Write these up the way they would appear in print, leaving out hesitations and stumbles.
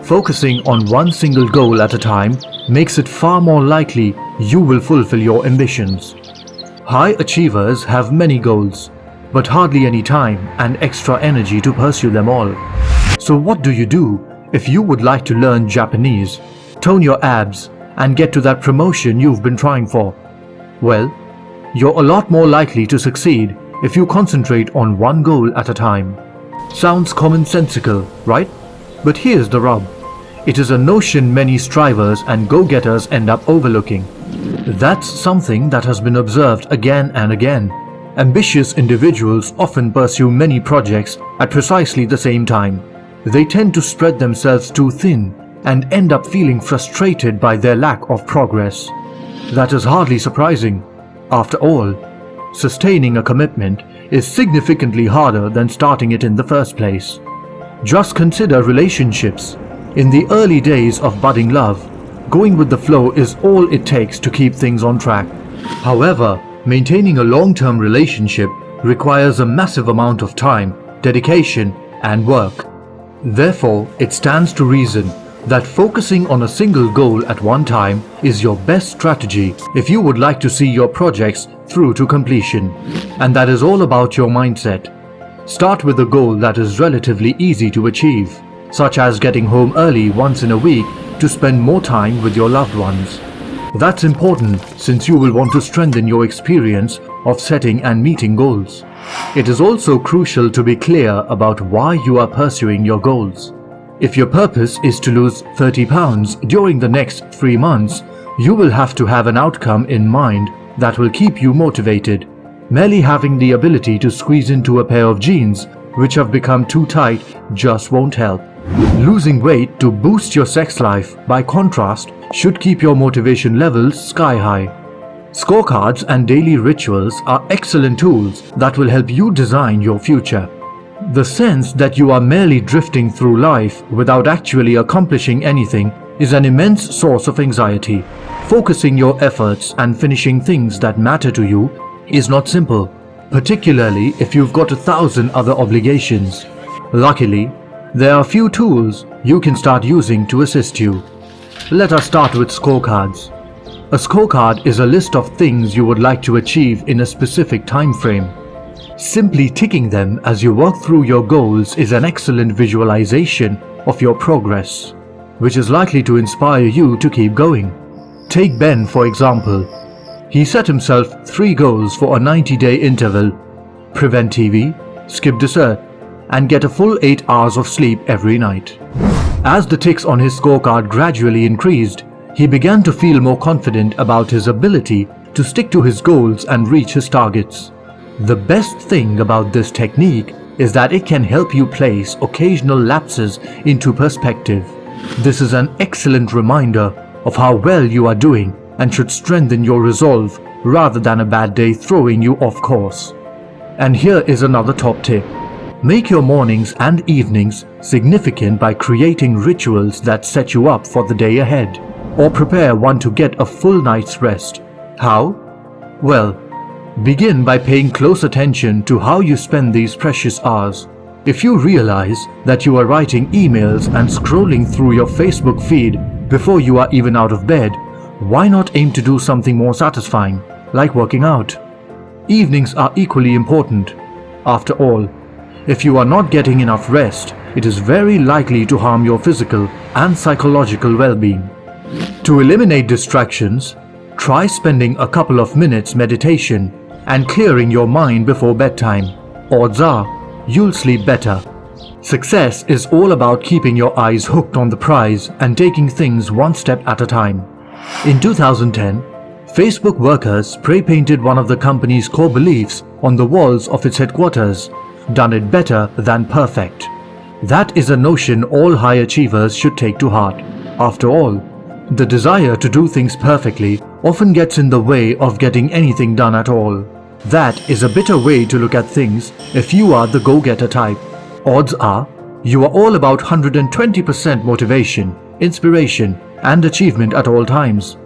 Focusing on one single goal at a time makes it far more likely you will fulfill your ambitions. High achievers have many goals, but hardly any time and extra energy to pursue them all. So what do you do if you would like to learn Japanese, tone your abs, and get to that promotion you've been trying for? Well, you're a lot more likely to succeed if you concentrate on one goal at a time. Sounds commonsensical, right? But here's the rub. It is a notion many strivers and go-getters end up overlooking. That's something that has been observed again and again. Ambitious individuals often pursue many projects at precisely the same time. They tend to spread themselves too thin and end up feeling frustrated by their lack of progress. That is hardly surprising. After all, sustaining a commitment is significantly harder than starting it in the first place. Just consider relationships. In the early days of budding love, going with the flow is all it takes to keep things on track. However, maintaining a long-term relationship requires a massive amount of time, dedication, and work. Therefore, it stands to reason that focusing on a single goal at one time is your best strategy if you would like to see your projects through to completion. And that is all about your mindset. Start with a goal that is relatively easy to achieve, such as getting home early once in a week to spend more time with your loved ones. That's important since you will want to strengthen your experience of setting and meeting goals. It is also crucial to be clear about why you are pursuing your goals. If your purpose is to lose 30 pounds during the next 3 months, you will have to have an outcome in mind that will keep you motivated. Merely having the ability to squeeze into a pair of jeans which have become too tight just won't help. Losing weight to boost your sex life, by contrast, should keep your motivation levels sky high. Scorecards and daily rituals are excellent tools that will help you design your future. The sense that you are merely drifting through life without actually accomplishing anything is an immense source of anxiety. Focusing your efforts and finishing things that matter to you is not simple, particularly if you've got 1,000 other obligations. Luckily, there are few tools you can start using to assist you. Let us start with scorecards. A scorecard is a list of things you would like to achieve in a specific time frame. Simply ticking them as you work through your goals is an excellent visualization of your progress, which is likely to inspire you to keep going. Take Ben, for example. He set himself 3 goals for a 90-day interval: prevent TV, skip dessert, and get a full 8 hours of sleep every night. As the ticks on his scorecard gradually increased, he began to feel more confident about his ability to stick to his goals and reach his targets. The best thing about this technique is that it can help you place occasional lapses into perspective. This is an excellent reminder of how well you are doing and should strengthen your resolve rather than a bad day throwing you off course. And here is another top tip. Make your mornings and evenings significant by creating rituals that set you up for the day ahead, or prepare one to get a full night's rest. How? Well, begin by paying close attention to how you spend these precious hours. If you realize that you are writing emails and scrolling through your Facebook feed before you are even out of bed, why not aim to do something more satisfying, like working out? Evenings are equally important. After all, if you are not getting enough rest, it is very likely to harm your physical and psychological well-being. To eliminate distractions, try spending a couple of minutes meditation and clearing your mind before bedtime. Odds are, you'll sleep better. Success is all about keeping your eyes hooked on the prize and taking things one step at a time. In 2010, Facebook workers spray-painted one of the company's core beliefs on the walls of its headquarters: done it better than perfect. That is a notion all high achievers should take to heart. After all, the desire to do things perfectly often gets in the way of getting anything done at all. That is a better way to look at things if you are the go-getter type. Odds are, you are all about 120% motivation, inspiration, and achievement at all times.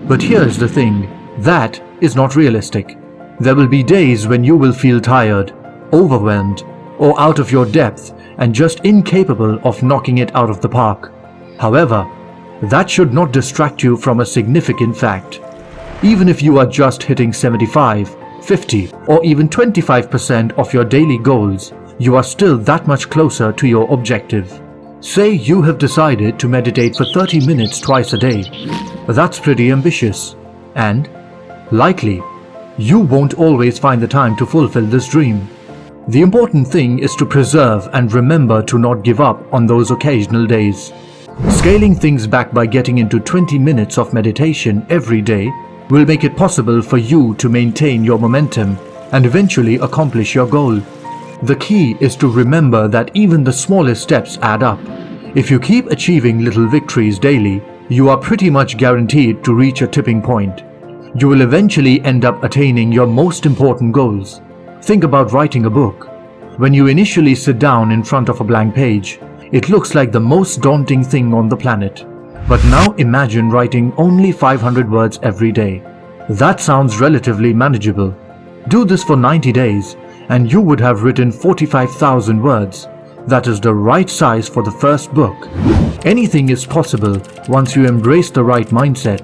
But here's the thing, that is not realistic. There will be days when you will feel tired, overwhelmed, or out of your depth and just incapable of knocking it out of the park. However, that should not distract you from a significant fact. Even if you are just hitting 75, 50, or even 25% of your daily goals, you are still that much closer to your objective. Say you have decided to meditate for 30 minutes twice a day. That's pretty ambitious. And, likely, you won't always find the time to fulfill this dream. The important thing is to preserve and remember to not give up on those occasional days. Scaling things back by getting into 20 minutes of meditation every day will make it possible for you to maintain your momentum and eventually accomplish your goal. The key is to remember that even the smallest steps add up. If you keep achieving little victories daily, you are pretty much guaranteed to reach a tipping point. You will eventually end up attaining your most important goals. Think about writing a book. When you initially sit down in front of a blank page, it looks like the most daunting thing on the planet. But now imagine writing only 500 words every day. That sounds relatively manageable. Do this for 90 days and you would have written 45,000 words. That is the right size for the first book. Anything is possible once you embrace the right mindset.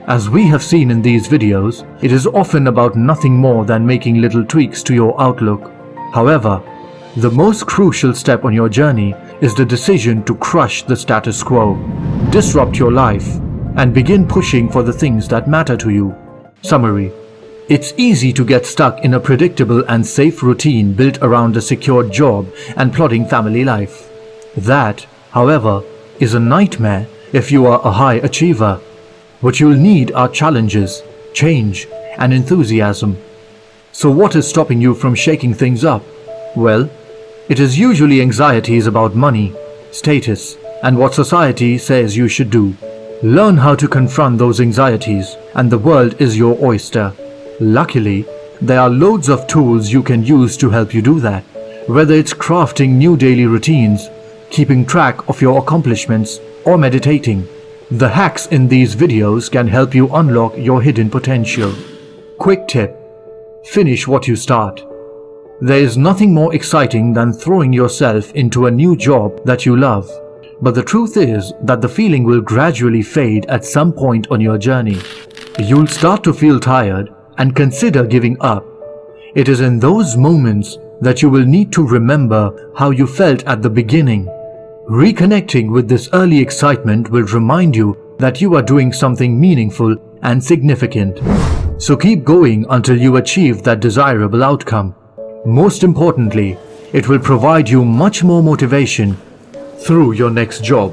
As we have seen in these videos, it is often about nothing more than making little tweaks to your outlook. However, the most crucial step on your journey is the decision to crush the status quo, disrupt your life, and begin pushing for the things that matter to you. Summary: it's easy to get stuck in a predictable and safe routine built around a secured job and plodding family life. That, however, is a nightmare if you are a high achiever. What you'll need are challenges, change, and enthusiasm. So what is stopping you from shaking things up? Well, it is usually anxieties about money, status, and what society says you should do. Learn how to confront those anxieties, and the world is your oyster. Luckily, there are loads of tools you can use to help you do that, whether it's crafting new daily routines, keeping track of your accomplishments, or meditating. The hacks in these videos can help you unlock your hidden potential. Quick tip: finish what you start. There is nothing more exciting than throwing yourself into a new job that you love. But the truth is that the feeling will gradually fade at some point on your journey. You'll start to feel tired and consider giving up. It is in those moments that you will need to remember how you felt at the beginning. Reconnecting with this early excitement will remind you that you are doing something meaningful and significant. So keep going until you achieve that desirable outcome. Most importantly, it will provide you much more motivation through your next job.